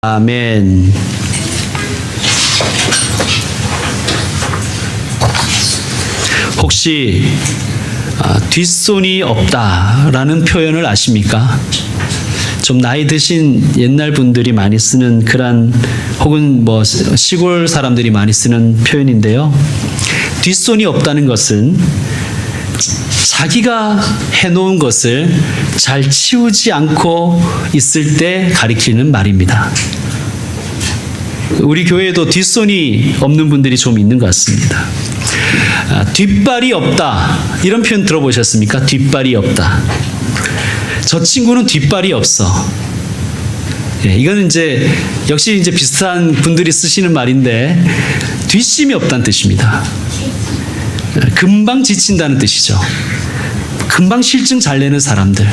아멘. 혹시 뒷손이 없다라는 표현을 아십니까? 좀 나이 드신 옛날 분들이 많이 쓰는 그런, 혹은 뭐 시골 사람들이 많이 쓰는 표현인데요. 뒷손이 없다는 것은 자기가 해놓은 것을 잘 치우지 않고 있을 때 가리키는 말입니다. 우리 교회에도 뒷손이 없는 분들이 좀 있는 것 같습니다. 뒷발이 없다, 이런 표현 들어보셨습니까? 뒷발이 없다. 저 친구는 뒷발이 없어. 이거는 역시 비슷한 분들이 쓰시는 말인데, 뒷심이 없다는 뜻입니다. 금방 지친다는 뜻이죠. 금방 실증 잘 내는 사람들,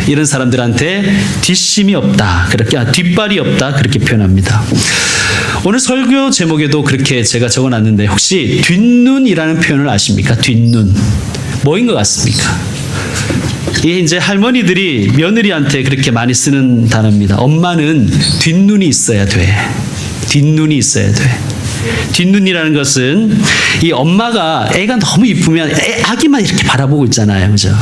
이런 사람들한테 뒷심이 없다, 뒷발이 없다, 그렇게 표현합니다. 오늘 설교 제목에도 그렇게 제가 적어놨는데, 혹시 뒷눈이라는 표현을 아십니까? 뒷눈. 뭐인 것 같습니까? 이게 할머니들이 며느리한테 그렇게 많이 쓰는 단어입니다. 엄마는 뒷눈이 있어야 돼. 뒷눈이 있어야 돼. 뒷눈이라는 것은 이 엄마가 애가 너무 이쁘면 아기만 이렇게 바라보고 있잖아요. 그죠?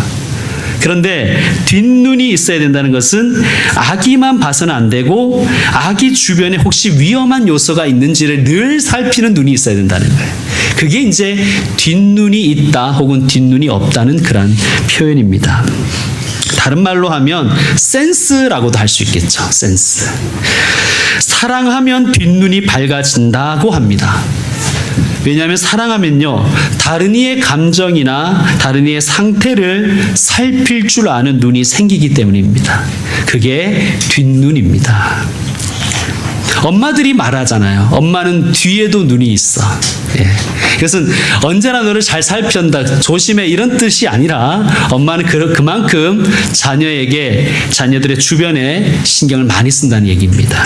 그런데 뒷눈이 있어야 된다는 것은 아기만 봐서는 안 되고, 아기 주변에 혹시 위험한 요소가 있는지를 늘 살피는 눈이 있어야 된다는 거예요. 그게 뒷눈이 있다 혹은 뒷눈이 없다는 그런 표현입니다. 다른 말로 하면 센스라고도 할 수 있겠죠. 센스. 사랑하면 뒷눈이 밝아진다고 합니다. 왜냐하면 사랑하면요, 다른 이의 감정이나 다른 이의 상태를 살필 줄 아는 눈이 생기기 때문입니다. 그게 뒷눈입니다. 엄마들이 말하잖아요. 엄마는 뒤에도 눈이 있어. 그것은 언제나 너를 잘 살핀다, 조심해, 이런 뜻이 아니라 엄마는 그만큼 자녀들의 주변에 신경을 많이 쓴다는 얘기입니다.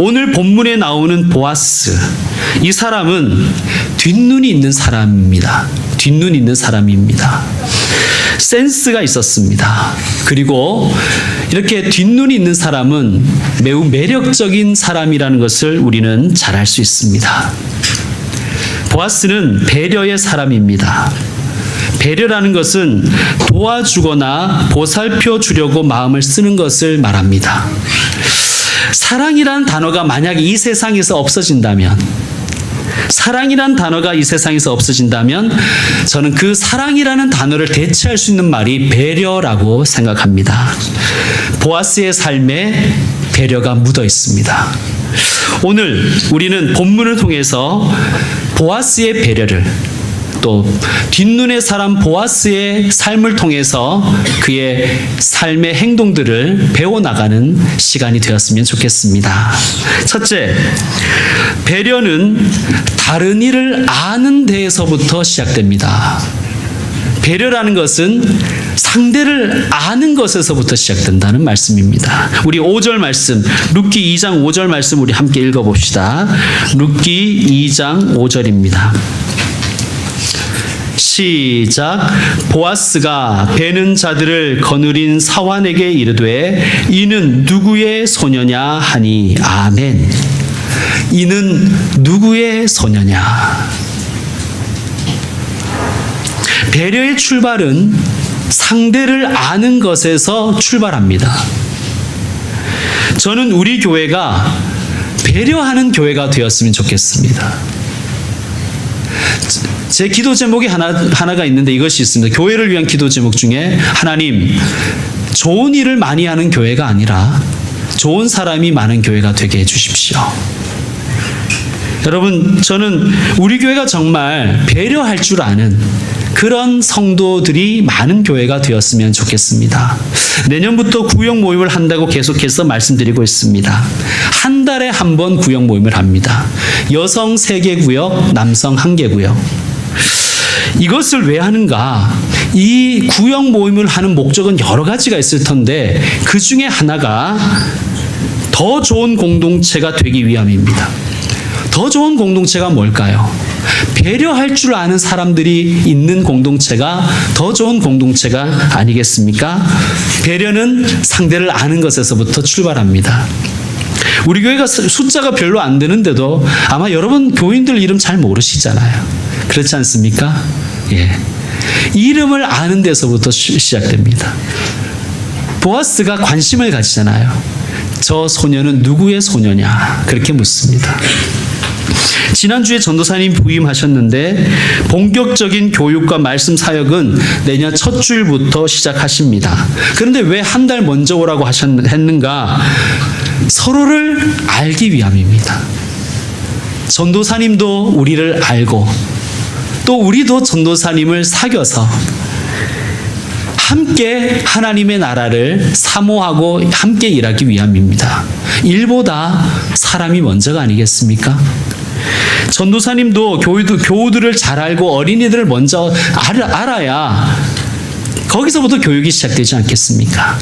오늘 본문에 나오는 보아스, 이 사람은 뒷눈이 있는 사람입니다. 뒷눈이 있는 사람입니다. 센스가 있었습니다. 그리고 이렇게 뒷눈이 있는 사람은 매우 매력적인 사람이라는 것을 우리는 잘 알 수 있습니다. 보아스는 배려의 사람입니다. 배려라는 것은 도와주거나 보살펴 주려고 마음을 쓰는 것을 말합니다. 사랑이란 단어가 만약 이 세상에서 없어진다면, 저는 그 사랑이라는 단어를 대체할 수 있는 말이 배려라고 생각합니다. 보아스의 삶에 배려가 묻어 있습니다. 오늘 우리는 본문을 통해서 보아스의 배려를, 또 뒷눈의 사람 보아스의 삶을 통해서 그의 삶의 행동들을 배워나가는 시간이 되었으면 좋겠습니다. 첫째, 배려는 다른 이를 아는 데에서부터 시작됩니다. 배려라는 것은 상대를 아는 것에서부터 시작된다는 말씀입니다. 우리 5절 말씀, 룻기 2장 5절 말씀 우리 함께 읽어봅시다. 룻기 2장 5절입니다. 시작. 보아스가 베는 자들을 거느린 사환에게 이르되 이는 누구의 소녀냐 하니, 아멘. 이는 누구의 소녀냐. 배려의 출발은 상대를 아는 것에서 출발합니다. 저는 우리 교회가 배려하는 교회가 되었으면 좋겠습니다. 제 기도 제목이 하나가 있는데 이것이 있습니다. 교회를 위한 기도 제목 중에, 하나님, 좋은 일을 많이 하는 교회가 아니라 좋은 사람이 많은 교회가 되게 해주십시오. 여러분, 저는 우리 교회가 정말 배려할 줄 아는 그런 성도들이 많은 교회가 되었으면 좋겠습니다. 내년부터 구역 모임을 한다고 계속해서 말씀드리고 있습니다. 한 달에 한 번 구역 모임을 합니다. 여성 3개 구역, 남성 1개 구역. 이것을 왜 하는가? 이 구역 모임을 하는 목적은 여러 가지가 있을 텐데, 그 중에 하나가 더 좋은 공동체가 되기 위함입니다. 더 좋은 공동체가 뭘까요? 배려할 줄 아는 사람들이 있는 공동체가 더 좋은 공동체가 아니겠습니까? 배려는 상대를 아는 것에서부터 출발합니다. 우리 교회가 숫자가 별로 안 되는데도 아마 여러분 교인들 이름 잘 모르시잖아요. 그렇지 않습니까? 예. 이름을 아는 데서부터 시작됩니다. 보아스가 관심을 가지잖아요. 저 소녀는 누구의 소녀냐? 그렇게 묻습니다. 지난주에 전도사님 부임하셨는데 본격적인 교육과 말씀 사역은 내년 첫 주일부터 시작하십니다. 그런데 왜 한 달 먼저 오라고 했는가? 서로를 알기 위함입니다. 전도사님도 우리를 알고 또 우리도 전도사님을 사귀어서 함께 하나님의 나라를 사모하고 함께 일하기 위함입니다. 일보다 사람이 먼저가 아니겠습니까? 전도사님도 교우들을 잘 알고 어린이들을 먼저 알아야 거기서부터 교육이 시작되지 않겠습니까?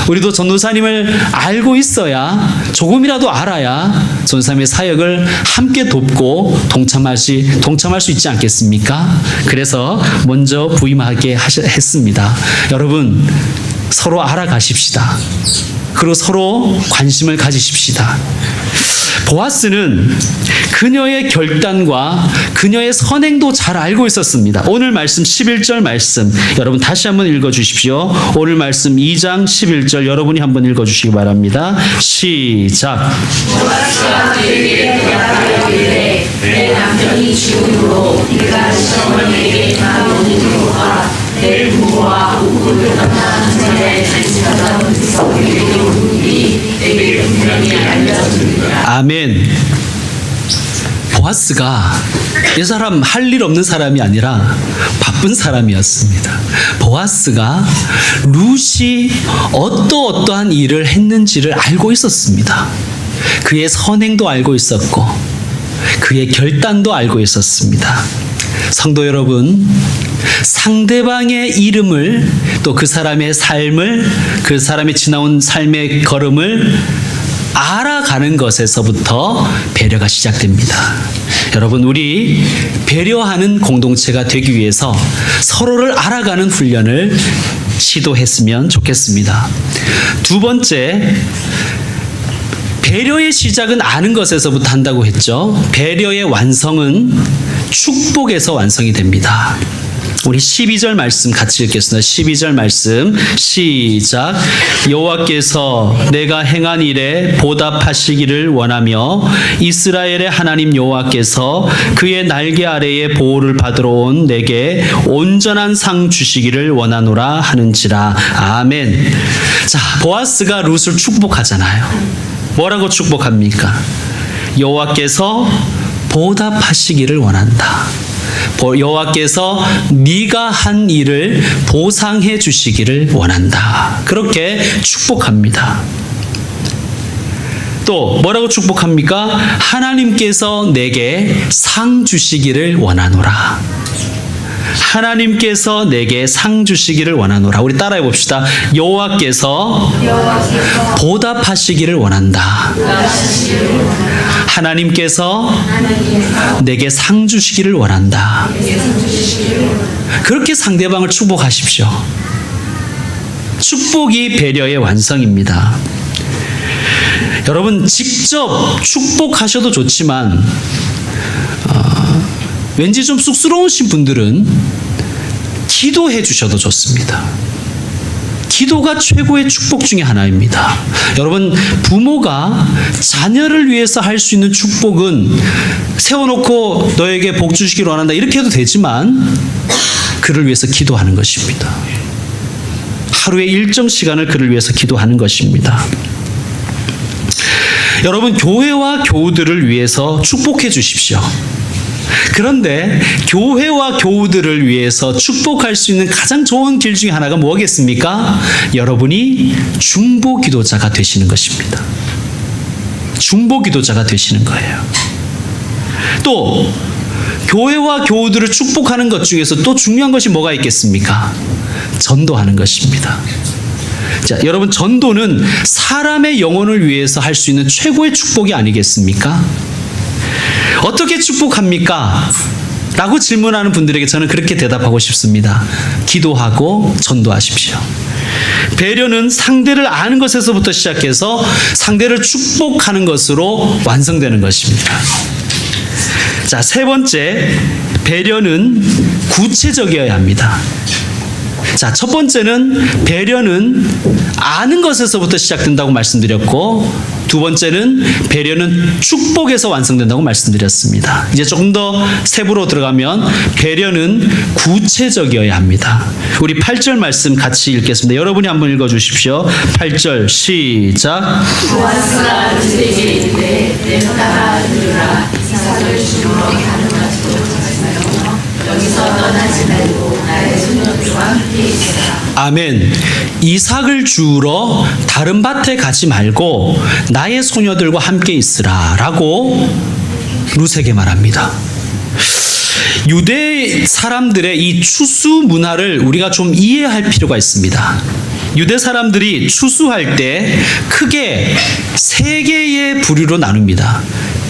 우리도 전도사님을 알고 있어야 조금이라도 알아야 전도사님의 사역을 함께 돕고 동참할 수 있지 않겠습니까? 그래서 먼저 부임하게 했습니다. 여러분 서로 알아가십시다. 그리고 서로 관심을 가지십시다. 보아스는 그녀의 결단과 그녀의 선행도 잘 알고 있었습니다. 오늘 말씀 11절 말씀 여러분 다시 한번 읽어주십시오. 오늘 말씀 2장 11절 여러분이 한번 읽어주시기 바랍니다. 시작. 보아스가 그에게 대답하여 내 남편이 죽음으로 네가 시어머니에게 나오는 가 내 부모와 우고를 떠난 전에 잔치하던 그에게 우리 내게 분명히 알려주리라. 아멘. 보아스가 이 사람 할 일 없는 사람이 아니라 바쁜 사람이었습니다. 보아스가 룻이 어떠한 일을 했는지를 알고 있었습니다. 그의 선행도 알고 있었고 그의 결단도 알고 있었습니다. 성도 여러분, 상대방의 이름을 또 그 사람의 삶을 그 사람이 지나온 삶의 걸음을 알아가는 것에서부터 배려가 시작됩니다. 여러분 우리 배려하는 공동체가 되기 위해서 서로를 알아가는 훈련을 시도했으면 좋겠습니다. 두 번째, 배려의 시작은 아는 것에서부터 한다고 했죠. 배려의 완성은 축복에서 완성이 됩니다. 우리 12절 말씀 같이 읽겠습니다. 12절 말씀 시작. 여호와께서 내가 행한 일에 보답하시기를 원하며 이스라엘의 하나님 여호와께서 그의 날개 아래에 보호를 받으러 온 내게 온전한 상 주시기를 원하노라 하는지라. 아멘. 자, 보아스가 룻을 축복하잖아요. 뭐라고 축복합니까? 여호와께서 보답하시기를 원한다. 여호와께서 네가 한 일을 보상해 주시기를 원한다. 그렇게 축복합니다. 또 뭐라고 축복합니까? 하나님께서 내게 상 주시기를 원하노라. 하나님께서 내게 상 주시기를 원하노라. 우리 따라해 봅시다. 여호와께서 보답하시기를 원한다. 하나님께서 내게 상 주시기를 원한다. 그렇게 상대방을 축복하십시오. 축복이 배려의 완성입니다. 여러분 직접 축복하셔도 좋지만 왠지 좀 쑥스러우신 분들은 기도해 주셔도 좋습니다. 기도가 최고의 축복 중에 하나입니다. 여러분 부모가 자녀를 위해서 할 수 있는 축복은 세워놓고 너에게 복 주시기를 원한다 이렇게 해도 되지만 그를 위해서 기도하는 것입니다. 하루에 일정 시간을 그를 위해서 기도하는 것입니다. 여러분 교회와 교우들을 위해서 축복해 주십시오. 그런데 교회와 교우들을 위해서 축복할 수 있는 가장 좋은 길 중에 하나가 뭐겠습니까? 여러분이 중보 기도자가 되시는 것입니다. 중보 기도자가 되시는 거예요. 또 교회와 교우들을 축복하는 것 중에서 또 중요한 것이 뭐가 있겠습니까? 전도하는 것입니다. 자, 여러분 전도는 사람의 영혼을 위해서 할 수 있는 최고의 축복이 아니겠습니까? 어떻게 축복합니까? 라고 질문하는 분들에게 저는 그렇게 대답하고 싶습니다. 기도하고 전도하십시오. 배려는 상대를 아는 것에서부터 시작해서 상대를 축복하는 것으로 완성되는 것입니다. 자, 세 번째, 배려는 구체적이어야 합니다. 자, 첫 번째는 배려는 아는 것에서부터 시작된다고 말씀드렸고, 두 번째는 배려는 축복에서 완성된다고 말씀드렸습니다. 이제 조금 더 세부로 들어가면 배려는 구체적이어야 합니다. 우리 8절 말씀 같이 읽겠습니다. 여러분이 한번 읽어주십시오. 8절 시작. 보아스가 루스에게 이르되 내가 따라 들으라. 이삭을 주러 가는 것도 하였으며 여기서 떠나지 말고 나의 소녀들과 함께 있으라. 아멘. 이삭을 주우러 다른 밭에 가지 말고 나의 소녀들과 함께 있으라 라고 룻에게 말합니다. 유대 사람들의 이 추수 문화를 우리가 좀 이해할 필요가 있습니다. 유대 사람들이 추수할 때 크게 세 개의 부류로 나눕니다.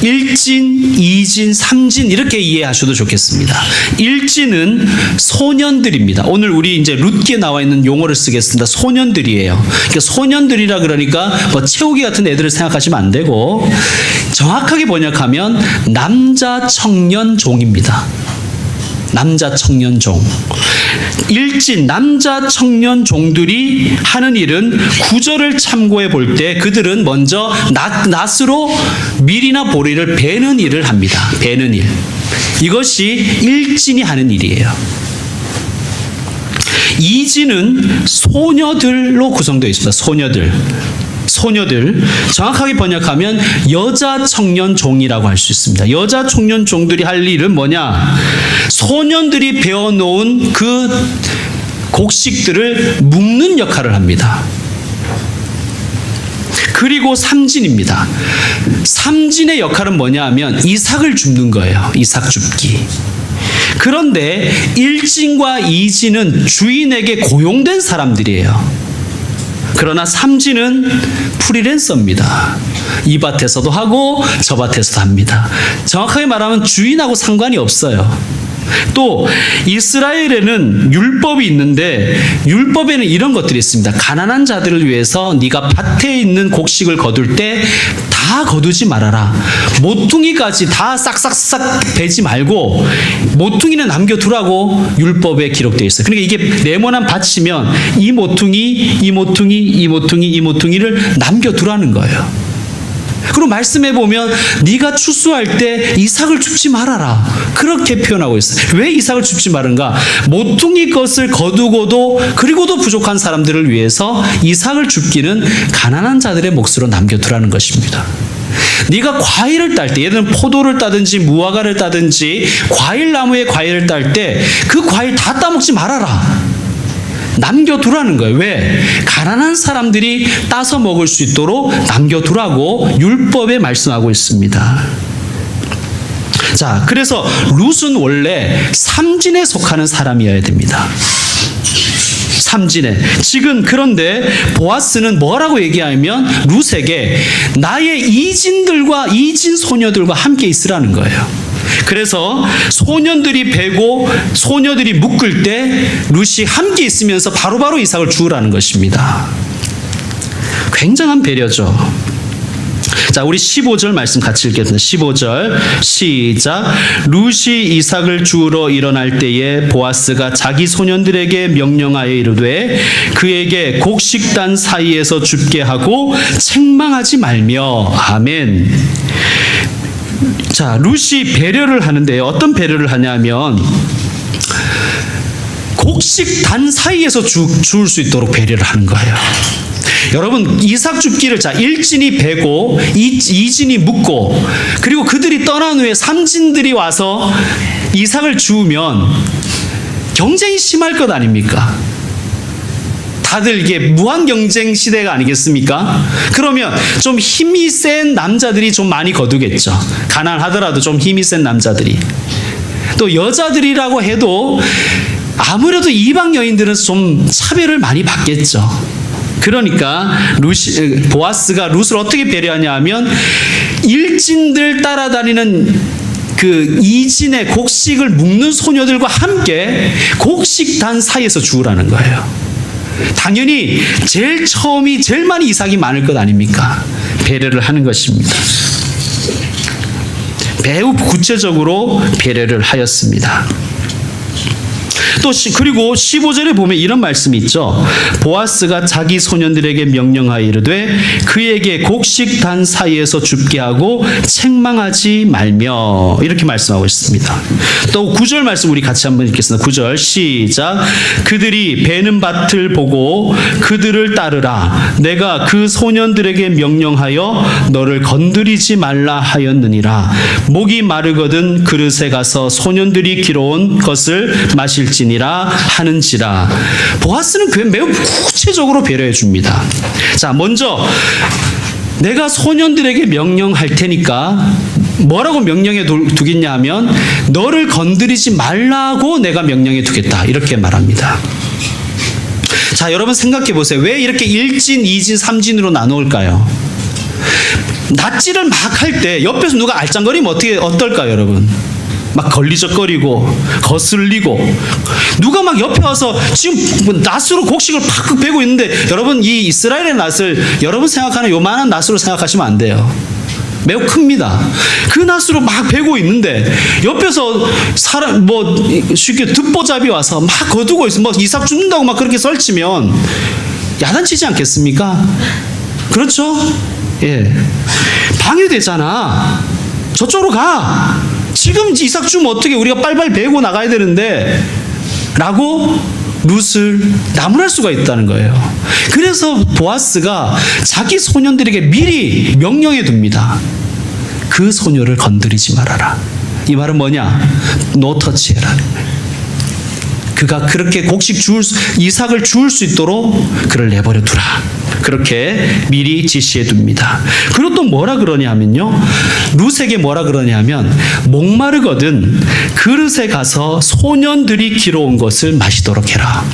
1진, 2진, 3진 이렇게 이해하셔도 좋겠습니다. 1진은 소년들입니다. 오늘 우리 이제 룻기에 나와 있는 용어를 쓰겠습니다. 소년들이에요. 그러니까 소년들이라 그러니까 뭐 채우기 같은 애들을 생각하시면 안 되고 정확하게 번역하면 남자 청년 종입니다. 남자 청년 종. 일진 남자 청년 종들이 하는 일은 구절을 참고해 볼 때 그들은 먼저 낫으로 밀이나 보리를 베는 일을 합니다. 베는 일. 이것이 일진이 하는 일이에요. 이진은 소녀들로 구성되어 있습니다. 소녀들 정확하게 번역하면 여자 청년 종이라고 할 수 있습니다. 여자 청년 종들이 할 일은 뭐냐? 소년들이 배워놓은 그 곡식들을 묶는 역할을 합니다. 그리고 삼진입니다. 삼진의 역할은 뭐냐 하면 이삭을 줍는 거예요. 이삭 줍기. 그런데 1진과 2진은 주인에게 고용된 사람들이에요. 그러나 3진은 프리랜서입니다. 이 밭에서도 하고 저 밭에서도 합니다. 정확하게 말하면 주인하고 상관이 없어요. 또 이스라엘에는 율법이 있는데 율법에는 이런 것들이 있습니다. 가난한 자들을 위해서 네가 밭에 있는 곡식을 거둘 때 다 거두지 말아라. 모퉁이까지 다 싹싹싹 베지 말고 모퉁이는 남겨두라고 율법에 기록되어 있어요. 그러니까 이게 네모난 밭이면 이 모퉁이를 남겨두라는 거예요. 그리고 말씀해 보면 네가 추수할 때 이삭을 줍지 말아라. 그렇게 표현하고 있어요. 왜 이삭을 줍지 말은가? 모퉁이 것을 거두고도 그리고도 부족한 사람들을 위해서 이삭을 줍기는 가난한 자들의 몫으로 남겨두라는 것입니다. 네가 과일을 딸 때, 예를 들면 포도를 따든지 무화과를 따든지 과일나무에 과일을 딸 때 그 과일 다 따먹지 말아라. 남겨두라는 거예요. 왜? 가난한 사람들이 따서 먹을 수 있도록 남겨두라고 율법에 말씀하고 있습니다. 자, 그래서 룻은 원래 삼진에 속하는 사람이어야 됩니다. 삼진에. 지금 그런데 보아스는 뭐라고 얘기하면 룻에게 나의 이진들과 이진 소녀들과 함께 있으라는 거예요. 그래서 소년들이 베고 소녀들이 묶을 때 룻이 함께 있으면서 바로바로 이삭을 주우라는 것입니다. 굉장한 배려죠. 자, 우리 15절 말씀 같이 읽겠습니다. 15절 시작. 룻이 이삭을 주우러 일어날 때에 보아스가 자기 소년들에게 명령하여 이르되 그에게 곡식단 사이에서 줍게 하고 책망하지 말며. 아멘. 자, 룻이 배려를 하는데요. 어떤 배려를 하냐면 곡식단 사이에서 주울 수 있도록 배려를 하는 거예요. 여러분, 이삭 줍기를 자 1진이 베고 2진이 묶고 그리고 그들이 떠난 후에 3진들이 와서 이삭을 주우면 경쟁이 심할 것 아닙니까? 다들 이게 무한 경쟁 시대가 아니겠습니까? 그러면 좀 힘이 센 남자들이 좀 많이 거두겠죠. 가난하더라도 좀 힘이 센 남자들이. 또 여자들이라고 해도 아무래도 이방 여인들은 좀 차별을 많이 받겠죠. 그러니까 보아스가 룻을 어떻게 배려하냐 하면 일진들 따라다니는 그 이진의 곡식을 묶는 소녀들과 함께 곡식단 사이에서 죽으라는 거예요. 당연히 제일 처음이 제일 많이 이삭이 많을 것 아닙니까? 배려를 하는 것입니다. 매우 구체적으로 배려를 하였습니다. 또 그리고 15절에 보면 이런 말씀이 있죠. 보아스가 자기 소년들에게 명령하여 이르되 그에게 곡식단 사이에서 줍게 하고 책망하지 말며, 이렇게 말씀하고 있습니다. 또 9절 말씀 우리 같이 한번 읽겠습니다. 9절 시작. 그들이 베는 밭을 보고 그들을 따르라. 내가 그 소년들에게 명령하여 너를 건드리지 말라 하였느니라. 목이 마르거든 그릇에 가서 소년들이 길어온 것을 마실지니라 하는지라. 보아스는 매우 구체적으로 배려해 줍니다. 자, 먼저 내가 소년들에게 명령할 테니까 뭐라고 명령해 두겠냐 하면 너를 건드리지 말라고 내가 명령해 두겠다, 이렇게 말합니다. 자, 여러분 생각해 보세요. 왜 이렇게 1진, 2진, 3진으로 나누을까요? 낫지를 막 할 때 옆에서 누가 알짱거리면 어떨까요, 여러분? 막 걸리적거리고 거슬리고, 누가 막 옆에 와서 지금 낫으로 곡식을 팍 베고 있는데, 여러분 이 이스라엘의 낫을 여러분 생각하는 요만한 낫으로 생각하시면 안 돼요. 매우 큽니다. 그 낫으로 막 베고 있는데 옆에서 사람 쉽게 듣보잡이 와서 막 거두고 있어. 이삭 죽는다고 막 그렇게 썰치면 야단치지 않겠습니까? 그렇죠? 예. 방해되잖아. 저쪽으로 가. 지금 이삭 주면 어떻게, 우리가 빨리빨리 베고 나가야 되는데 라고 룻을 나무랄 수가 있다는 거예요. 그래서 보아스가 자기 소년들에게 미리 명령해 둡니다. 그 소녀를 건드리지 말아라. 이 말은 뭐냐? 노 터치해라. 그가 그렇게 이삭을 주울 수 있도록 그를 내버려 두라. 그렇게 미리 지시해 둡니다. 그리고 또 뭐라 그러냐면요, 룻에게 뭐라 그러냐면 목마르거든 그릇에 가서 소년들이 길어온 것을 마시도록 해라.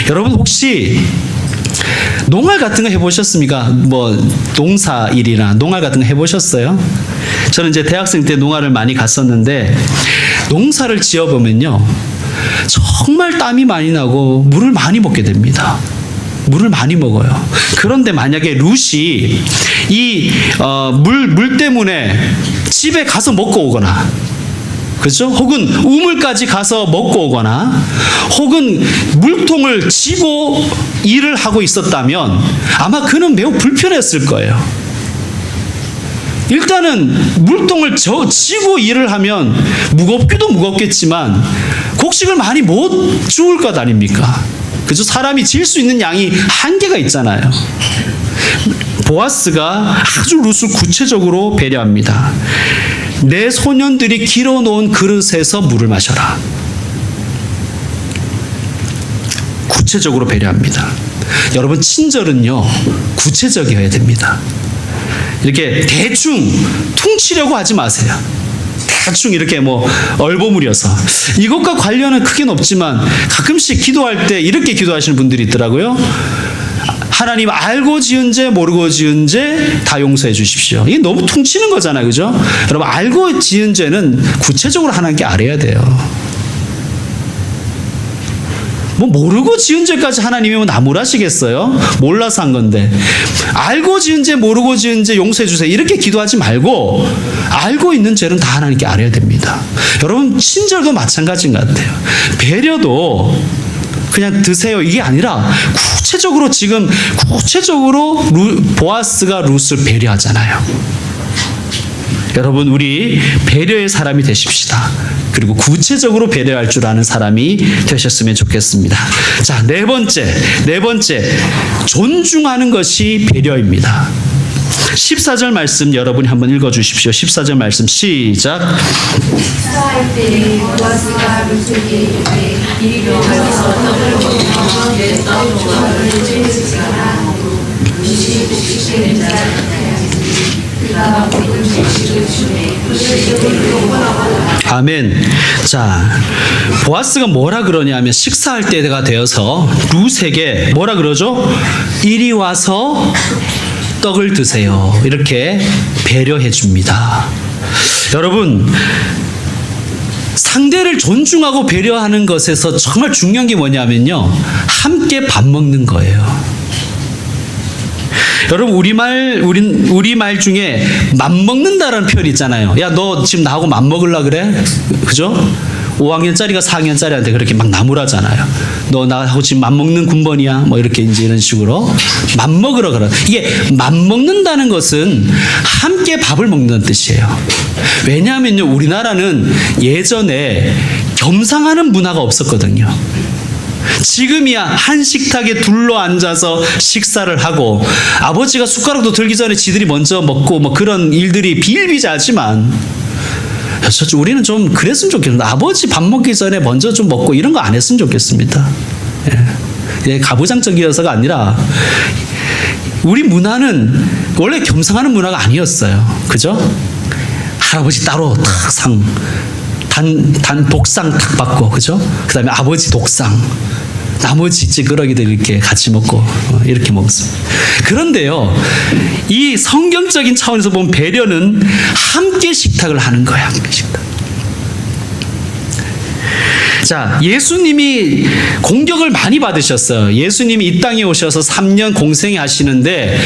여러분 혹시 농활 같은 거 해보셨습니까? 농사일이나 농활 같은 거 해보셨어요? 저는 이제 대학생 때 농활을 많이 갔었는데, 농사를 지어보면요 정말 땀이 많이 나고 물을 많이 먹게 됩니다. 물을 많이 먹어요. 그런데 만약에 룻이 이 물 때문에 집에 가서 먹고 오거나, 그렇죠? 혹은 우물까지 가서 먹고 오거나, 혹은 물통을 지고 일을 하고 있었다면 아마 그는 매우 불편했을 거예요. 일단은 물통을 지고 일을 하면 무겁기도 무겁겠지만 곡식을 많이 못 주울 것 아닙니까? 그죠? 사람이 질 수 있는 양이 한계가 있잖아요. 보아스가 아주 룻을 구체적으로 배려합니다. 내 소년들이 길어놓은 그릇에서 물을 마셔라. 구체적으로 배려합니다. 여러분 친절은요 구체적이어야 됩니다. 이렇게 대충 퉁치려고 하지 마세요. 대충 이렇게 얼버무려서. 이것과 관련은 크게는 없지만 가끔씩 기도할 때 이렇게 기도하시는 분들이 있더라고요. 하나님, 알고 지은 죄 모르고 지은 죄 다 용서해 주십시오. 이게 너무 퉁치는 거잖아요, 그죠? 여러분, 알고 지은 죄는 구체적으로 하나님께 아뢰야 돼요. 모르고 지은 죄까지 하나님이 나무라시겠어요? 몰라서 한 건데. 알고 지은 죄 모르고 지은 죄 용서해 주세요, 이렇게 기도하지 말고 알고 있는 죄는 다 하나님께 아뢰야 됩니다. 여러분 친절도 마찬가지인 것 같아요. 배려도 그냥 드세요 이게 아니라 구체적으로 보아스가 룻을 배려하잖아요. 여러분 우리 배려의 사람이 되십시다. 그리고 구체적으로 배려할 줄 아는 사람이 되셨으면 좋겠습니다. 자, 네 번째 존중하는 것이 배려입니다. 14절 말씀 여러분이 한번 읽어주십시오. 14절 말씀 시작. 식사할 때 보아스가 룻에게 이르되 이리 와서 떡을 먹으며 내 떡 조각을 찢으라. 룻이 곡식되는 자를 택하였으니 그가 모든 곡식을 주매 아멘. 자, 보아스가 뭐라 그러냐면 식사할 때가 되어서 룻에게 뭐라 그러죠? 이리 와서 떡을 드세요. 이렇게 배려해 줍니다. 여러분, 상대를 존중하고 배려하는 것에서 정말 중요한 게 뭐냐면요, 함께 밥 먹는 거예요. 여러분, 우리말 중에 맘먹는다라는 표현이 있잖아요. 야, 너 지금 나하고 맘먹으려 그래? 그죠? 5학년짜리가 4학년짜리한테 그렇게 막 나무라잖아요. 너 나하고 지금 맘먹는 군번이야? 뭐 이렇게 이제 이런 식으로 맘먹으러 그러. 이게 맘먹는다는 것은 함께 밥을 먹는다는 뜻이에요. 왜냐하면요, 우리나라는 예전에 겸상하는 문화가 없었거든요. 지금이야 한 식탁에 둘러 앉아서 식사를 하고 아버지가 숟가락도 들기 전에 지들이 먼저 먹고 뭐 그런 일들이 비일비재하지만, 우리는 좀 그랬으면 좋겠습니다. 아버지 밥 먹기 전에 먼저 좀 먹고 이런 거 안 했으면 좋겠습니다. 예, 가부장적이어서가 아니라 우리 문화는 원래 겸상하는 문화가 아니었어요. 그죠? 할아버지 따로 탁 상, 단 독상 탁 받고, 그죠? 그 다음에 아버지 독상, 나머지 찌그러기들 이렇게 같이 먹고 이렇게 먹습니다. 그런데요, 이 성경적인 차원에서 보면 배려는 함께 식탁을 하는 거야. 함께 식탁. 자, 예수님이 공격을 많이 받으셨어요. 예수님이 이 땅에 오셔서 3년 공생애 하시는데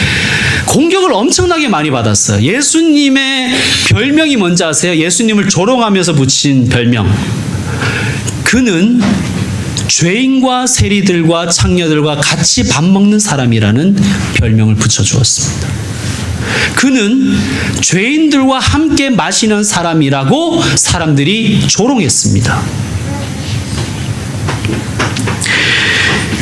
공격을 엄청나게 많이 받았어요. 예수님의 별명이 뭔지 아세요? 예수님을 조롱하면서 붙인 별명. 그는 죄인과 세리들과 창녀들과 같이 밥 먹는 사람이라는 별명을 붙여주었습니다. 그는 죄인들과 함께 마시는 사람이라고 사람들이 조롱했습니다.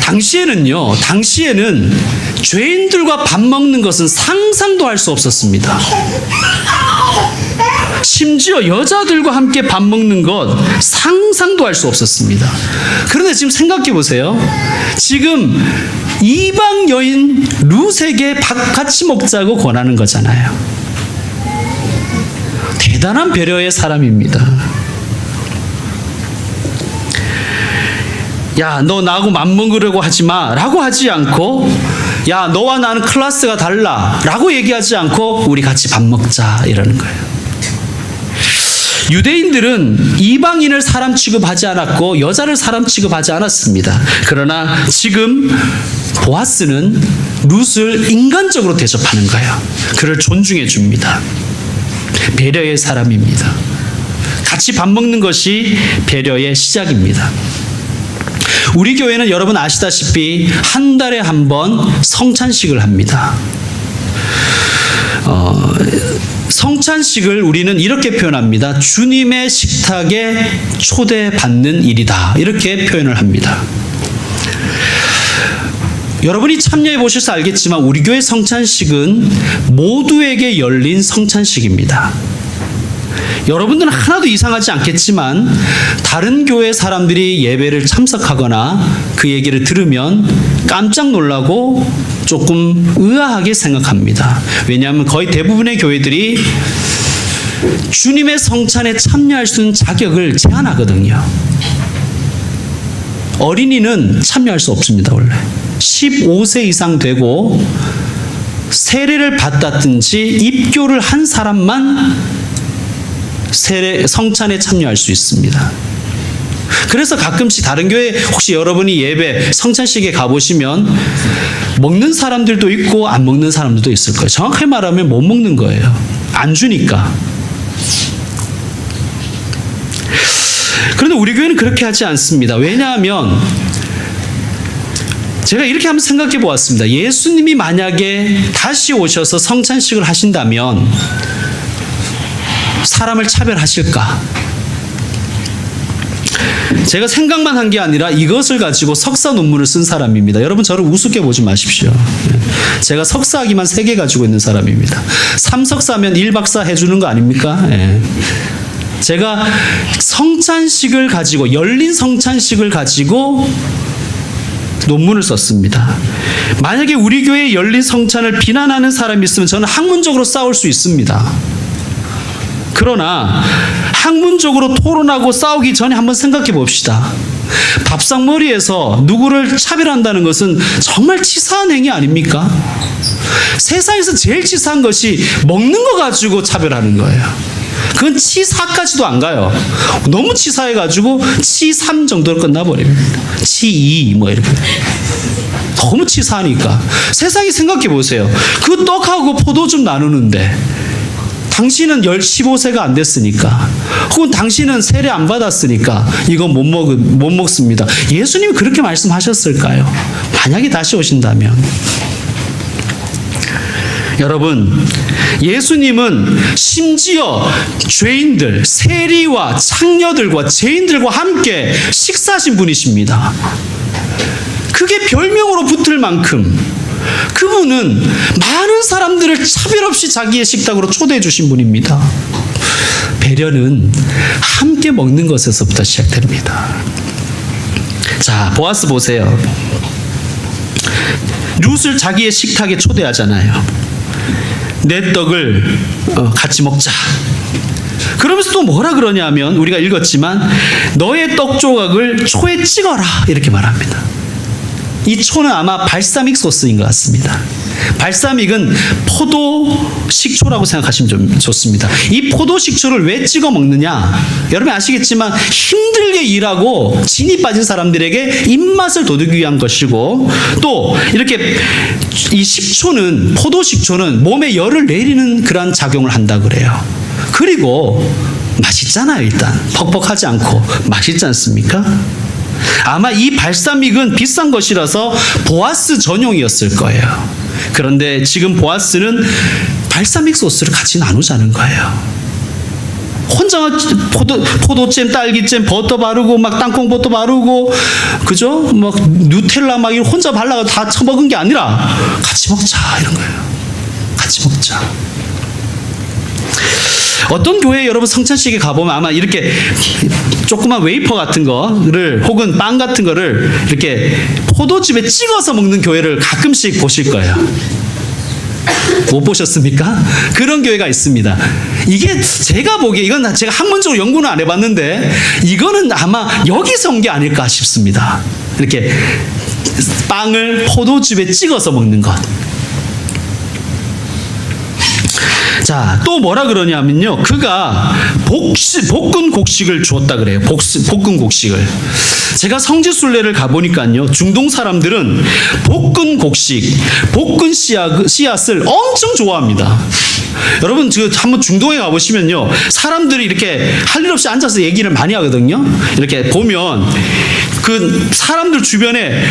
당시에는 죄인들과 밥 먹는 것은 상상도 할 수 없었습니다. 심지어 여자들과 함께 밥 먹는 것 상상도 할 수 없었습니다. 그런데 지금 생각해 보세요. 지금 이방 여인 룻에게 밥 같이 먹자고 권하는 거잖아요. 대단한 배려의 사람입니다. 야, 너 나하고 맘먹으려고 하지 마 라고 하지 않고, 야, 너와 나는 클래스가 달라 라고 얘기하지 않고 우리 같이 밥 먹자 이러는 거예요. 유대인들은 이방인을 사람 취급하지 않았고 여자를 사람 취급하지 않았습니다. 그러나 지금 보아스는 룻을 인간적으로 대접하는 거예요. 그를 존중해 줍니다. 배려의 사람입니다. 같이 밥 먹는 것이 배려의 시작입니다. 우리 교회는 여러분 아시다시피 한 달에 한 번 성찬식을 합니다. 성찬식을 우리는 이렇게 표현합니다. 주님의 식탁에 초대받는 일이다. 이렇게 표현을 합니다. 여러분이 참여해 보셔서 알겠지만 우리 교회 성찬식은 모두에게 열린 성찬식입니다. 여러분들은 하나도 이상하지 않겠지만 다른 교회 사람들이 예배를 참석하거나 그 얘기를 들으면 깜짝 놀라고 조금 의아하게 생각합니다. 왜냐하면 거의 대부분의 교회들이 주님의 성찬에 참여할 수 있는 자격을 제한하거든요. 어린이는 참여할 수 없습니다. 원래 15세 이상 되고 세례를 받았든지 입교를 한 사람만 성찬에 참여할 수 있습니다. 그래서 가끔씩 다른 교회 혹시 여러분이 예배 성찬식에 가보시면 먹는 사람들도 있고 안 먹는 사람들도 있을 거예요. 정확하게 말하면 못 먹는 거예요. 안 주니까. 그런데 우리 교회는 그렇게 하지 않습니다. 왜냐하면 제가 이렇게 한번 생각해 보았습니다. 예수님이 만약에 다시 오셔서 성찬식을 하신다면 사람을 차별하실까? 제가 생각만 한 게 아니라 이것을 가지고 석사 논문을 쓴 사람입니다. 여러분 저를 우습게 보지 마십시오. 제가 석사학위만 3개 가지고 있는 사람입니다. 3석사면 1박사 해주는 거 아닙니까? 예. 제가 성찬식을 가지고, 열린 성찬식을 가지고 논문을 썼습니다. 만약에 우리 교회에 열린 성찬을 비난하는 사람이 있으면 저는 학문적으로 싸울 수 있습니다. 그러나 학문적으로 토론하고 싸우기 전에 한번 생각해 봅시다. 밥상머리에서 누구를 차별한다는 것은 정말 치사한 행위 아닙니까? 세상에서 제일 치사한 것이 먹는 거 가지고 차별하는 거예요. 그건 치사까지도 안 가요. 너무 치사해가지고 치3 정도로 끝나버립니다. 치2 뭐 이렇게. 너무 치사하니까. 세상에 생각해 보세요. 그 떡하고 포도 좀 나누는데 당신은 15세가 안 됐으니까, 혹은 당신은 세례 안 받았으니까 이건 못 먹습니다. 예수님이 그렇게 말씀하셨을까요? 만약에 다시 오신다면. 여러분, 예수님은 심지어 죄인들, 세리와 창녀들과 죄인들과 함께 식사하신 분이십니다. 그게 별명으로 붙을 만큼 그분은 많은 사람들을 차별 없이 자기의 식탁으로 초대해 주신 분입니다. 배려는 함께 먹는 것에서부터 시작됩니다. 자, 보아스 보세요. 룻을 자기의 식탁에 초대하잖아요. 내 떡을 같이 먹자. 그러면서 또 뭐라 그러냐면, 우리가 읽었지만 너의 떡 조각을 초에 찍어라 이렇게 말합니다. 이 초는 아마 발사믹 소스인 것 같습니다. 발사믹은 포도 식초라고 생각하시면 좀 좋습니다. 이 포도 식초를 왜 찍어 먹느냐? 여러분 아시겠지만 힘들게 일하고 진이 빠진 사람들에게 입맛을 돋우기 위한 것이고, 또 이렇게 이 식초는, 포도 식초는 몸에 열을 내리는 그런 작용을 한다 그래요. 그리고 맛있잖아요. 일단 퍽퍽하지 않고 맛있지 않습니까? 아마 이 발사믹은 비싼 것이라서 보아스 전용이었을 거예요. 그런데 지금 보아스는 발사믹 소스를 같이 나누자는 거예요. 혼자 포도잼, 딸기잼, 버터 바르고 막 땅콩 버터 바르고, 그죠? 막 누텔라 막 이런 혼자 발라가 다 처먹은 게 아니라 같이 먹자 이런 거예요. 같이 먹자. 어떤 교회 여러분 성찬식에 가보면 아마 이렇게 조그만 웨이퍼 같은 거를, 혹은 빵 같은 거를 이렇게 포도즙에 찍어서 먹는 교회를 가끔씩 보실 거예요. 못 보셨습니까? 그런 교회가 있습니다. 이게 제가 보기에, 이건 제가 학문적으로 연구는 안 해봤는데 이거는 아마 여기서 온 게 아닐까 싶습니다. 이렇게 빵을 포도즙에 찍어서 먹는 것. 자, 또 뭐라 그러냐면요, 그가 볶은 곡식을 주었다 그래요. 볶은 곡식을. 제가 성지순례를 가보니까요, 중동 사람들은 볶은 곡식, 볶은 씨앗을 엄청 좋아합니다. 여러분, 한번 중동에 가보시면요, 사람들이 이렇게 할 일 없이 앉아서 얘기를 많이 하거든요. 이렇게 보면 그 사람들 주변에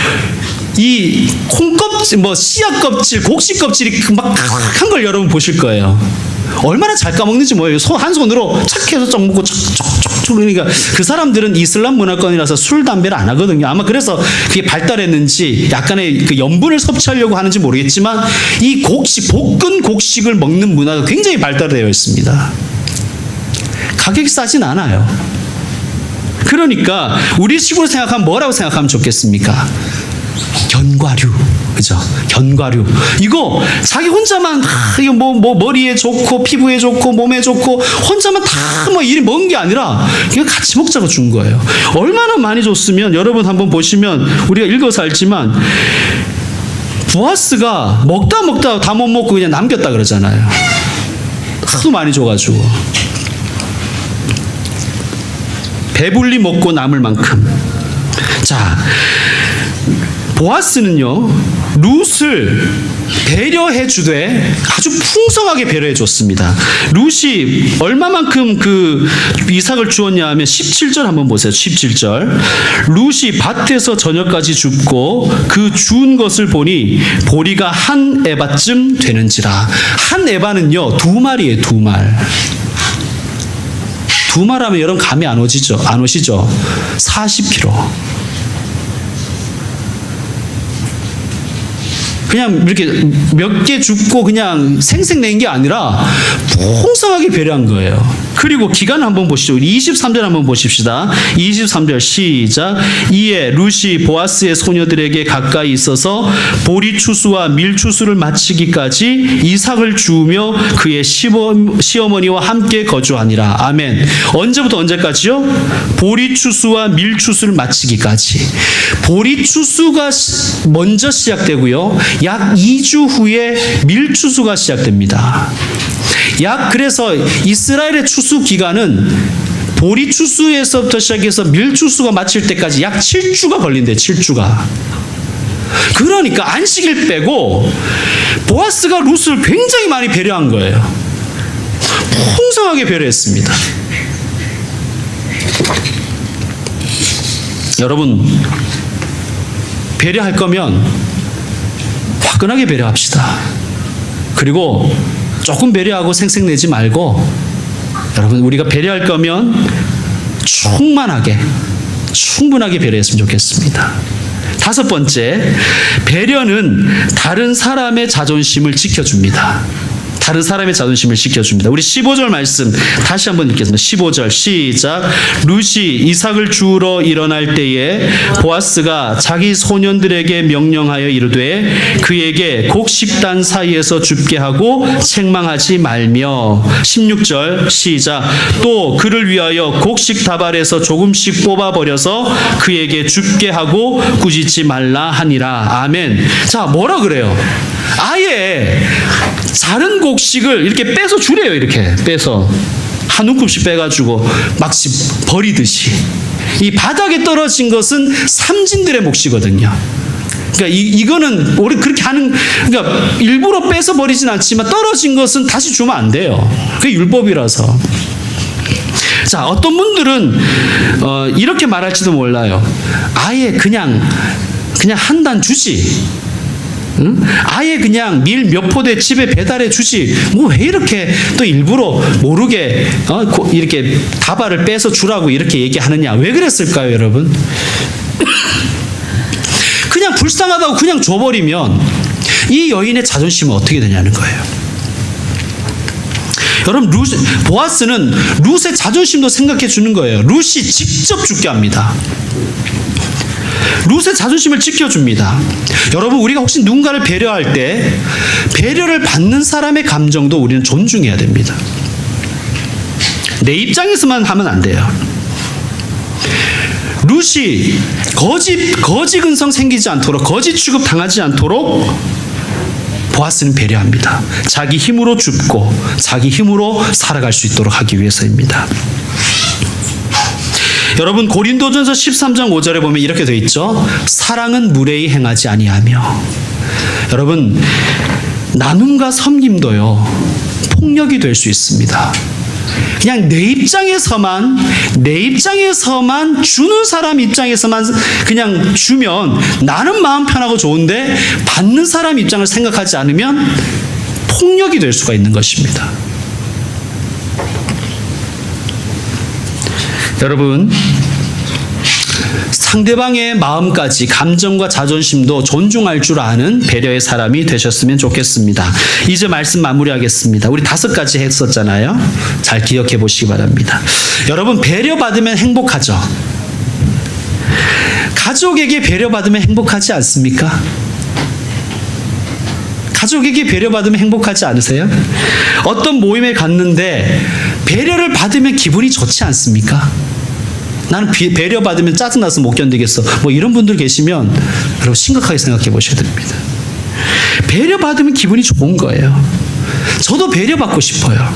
이 콩껍질, 씨앗 껍질, 곡식 껍질이 막 한 걸 여러분 보실 거예요. 얼마나 잘 까먹는지 뭐예요. 한 손으로 착 해서 쩍 먹고 쩍쩍쩍. 그러니까 그 사람들은 이슬람 문화권이라서 술, 담배를 안 하거든요. 아마 그래서 그게 발달했는지 약간의 그 염분을 섭취하려고 하는지 모르겠지만, 이 볶은 곡식을 먹는 문화가 굉장히 발달되어 있습니다. 가격이 싸진 않아요. 그러니까 우리 식으로 생각하면 뭐라고 생각하면 좋겠습니까? 견과류, 그죠? 견과류. 이거 자기 혼자만 이거 머리에 좋고 피부에 좋고 몸에 좋고 혼자만 다 일이 먹은 게 아니라 그냥 같이 먹자고 준 거예요. 얼마나 많이 줬으면, 여러분 한번 보시면 우리가 읽어서 알지만 보아스가 먹다 다 못 먹고 그냥 남겼다 그러잖아요. 하도 많이 줘가지고 배불리 먹고 남을 만큼. 자, 보아스는요, 룻을 배려해 주되 아주 풍성하게 배려해 줬습니다. 룻이 얼마만큼 그 이삭을 주었냐 하면 17절 한번 보세요. 17절. 룻이 밭에서 저녁까지 줍고 그 준 것을 보니 보리가 한 에바쯤 되는지라. 한 에바는요 2말이에요. 2말. 2말 하면 여러분 감이 안 오시죠? 40kg. 그냥 이렇게 몇 개 줍고 그냥 생색 낸 게 아니라 풍성하게 배려한 거예요. 그리고 기간을 한번 보시죠. 23절 한번 보십시다. 23절 시작. 이에 룻이 보아스의 소녀들에게 가까이 있어서 보리 추수와 밀 추수를 마치기까지 이삭을 주우며 그의 시어머니와 함께 거주하니라. 아멘. 언제부터 언제까지요? 보리 추수와 밀 추수를 마치기까지. 보리 추수가 먼저 시작되고요, 약 2주 후에 밀 추수가 시작됩니다. 그래서 이스라엘의 추수 기간은 보리 추수에서부터 시작해서 밀 추수가 마칠 때까지 약 7주가 걸린대요. 7주가. 그러니까 안식일 빼고 보아스가 룻을 굉장히 많이 배려한 거예요. 풍성하게 배려했습니다. 여러분, 배려할 거면 화끈하게 배려합시다. 그리고 조금 배려하고 생색내지 말고, 여러분, 우리가 배려할 거면 충분하게 배려했으면 좋겠습니다. 5번째, 배려는 다른 사람의 자존심을 지켜줍니다. 다른 사람의 자존심을 지켜줍니다. 우리 15절 말씀 다시 한번 읽겠습니다. 15절 시작. 룻이 이삭을 주우러 일어날 때에 보아스가 자기 소년들에게 명령하여 이르되 그에게 곡식단 사이에서 줍게 하고 책망하지 말며. 16절 시작. 또 그를 위하여 곡식 다발에서 조금씩 뽑아버려서 그에게 줍게 하고 꾸짖지 말라 하니라. 아멘. 자, 뭐라 그래요? 아예 자른 곡식을 이렇게 빼서 주래요. 이렇게 빼서 한 움큼씩 빼가지고 막 버리듯이. 이 바닥에 떨어진 것은 삼진들의 몫이거든요. 그러니까 이거는 우리 그렇게 하는, 그러니까 일부러 빼서 버리진 않지만 떨어진 것은 다시 주면 안 돼요. 그게 율법이라서. 자, 어떤 분들은 이렇게 말할지도 몰라요. 아예 그냥 한 단 주지. 응? 아예 그냥 밀 몇 포대 집에 배달해 주지. 뭐 왜 이렇게 또 일부러 모르게 이렇게 다발을 빼서 주라고 이렇게 얘기하느냐. 왜 그랬을까요, 여러분? 그냥 불쌍하다고 그냥 줘버리면 이 여인의 자존심은 어떻게 되냐는 거예요. 여러분, 보아스는 룻의 자존심도 생각해 주는 거예요. 룻이 직접 죽게 합니다. 룻의 자존심을 지켜줍니다. 여러분, 우리가 혹시 누군가를 배려할 때 배려를 받는 사람의 감정도 우리는 존중해야 됩니다. 내 입장에서만 하면 안 돼요. 룻이 거지 근성 생기지 않도록, 거지 취급 당하지 않도록 보아스는 배려합니다. 자기 힘으로 줍고 자기 힘으로 살아갈 수 있도록 하기 위해서입니다. 여러분, 고린도전서 13장 5절에 보면 이렇게 되어 있죠. 사랑은 무례히 행하지 아니하며. 여러분, 나눔과 섬김도요, 폭력이 될 수 있습니다. 그냥 내 입장에서만 주는 사람 입장에서만 그냥 주면 나는 마음 편하고 좋은데 받는 사람 입장을 생각하지 않으면 폭력이 될 수가 있는 것입니다. 여러분, 상대방의 마음까지, 감정과 자존심도 존중할 줄 아는 배려의 사람이 되셨으면 좋겠습니다. 이제 말씀 마무리하겠습니다. 우리 5가지 했었잖아요. 잘 기억해 보시기 바랍니다. 여러분, 배려받으면 행복하죠? 가족에게 배려받으면 행복하지 않습니까? 가족에게 배려받으면 행복하지 않으세요? 어떤 모임에 갔는데 배려를 받으면 기분이 좋지 않습니까? 나는 배려받으면 짜증나서 못 견디겠어. 뭐 이런 분들 계시면 여러분 심각하게 생각해 보셔야 됩니다. 배려받으면 기분이 좋은 거예요. 저도 배려받고 싶어요.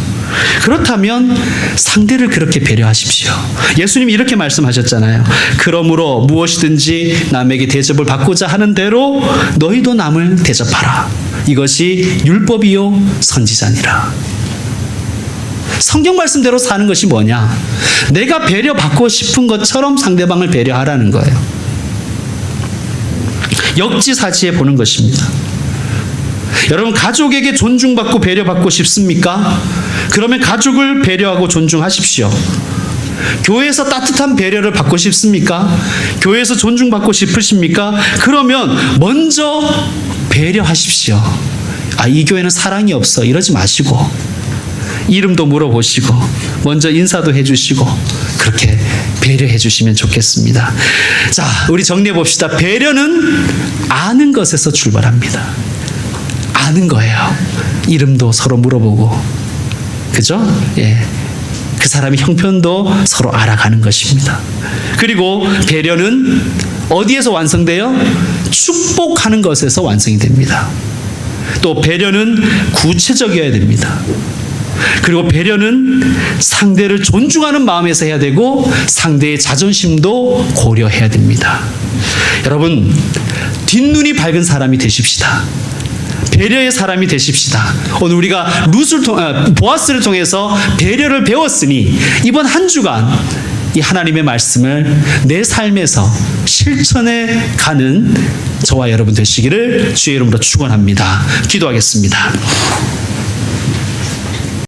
그렇다면 상대를 그렇게 배려하십시오. 예수님이 이렇게 말씀하셨잖아요. 그러므로 무엇이든지 남에게 대접을 받고자 하는 대로 너희도 남을 대접하라. 이것이 율법이요 선지자니라. 성경 말씀대로 사는 것이 뭐냐? 내가 배려받고 싶은 것처럼 상대방을 배려하라는 거예요. 역지사지해 보는 것입니다. 여러분, 가족에게 존중받고 배려받고 싶습니까? 그러면 가족을 배려하고 존중하십시오. 교회에서 따뜻한 배려를 받고 싶습니까? 교회에서 존중받고 싶으십니까? 그러면 먼저 배려하십시오. 이 교회는 사랑이 없어, 이러지 마시고 이름도 물어보시고 먼저 인사도 해주시고 그렇게 배려해 주시면 좋겠습니다. 자, 우리 정리해 봅시다. 배려는 아는 것에서 출발합니다. 아는 거예요. 이름도 서로 물어보고, 그죠? 예. 그 사람의 형편도 서로 알아가는 것입니다. 그리고 배려는 어디에서 완성돼요? 축복하는 것에서 완성이 됩니다. 또 배려는 구체적이어야 됩니다. 그리고 배려는 상대를 존중하는 마음에서 해야 되고 상대의 자존심도 고려해야 됩니다. 여러분, 뒷눈이 밝은 사람이 되십시다. 배려의 사람이 되십시다. 오늘 우리가 보아스를 통해서 배려를 배웠으니 이번 한 주간 이 하나님의 말씀을 내 삶에서 실천해 가는 저와 여러분 되시기를 주의 이름으로 축원합니다. 기도하겠습니다.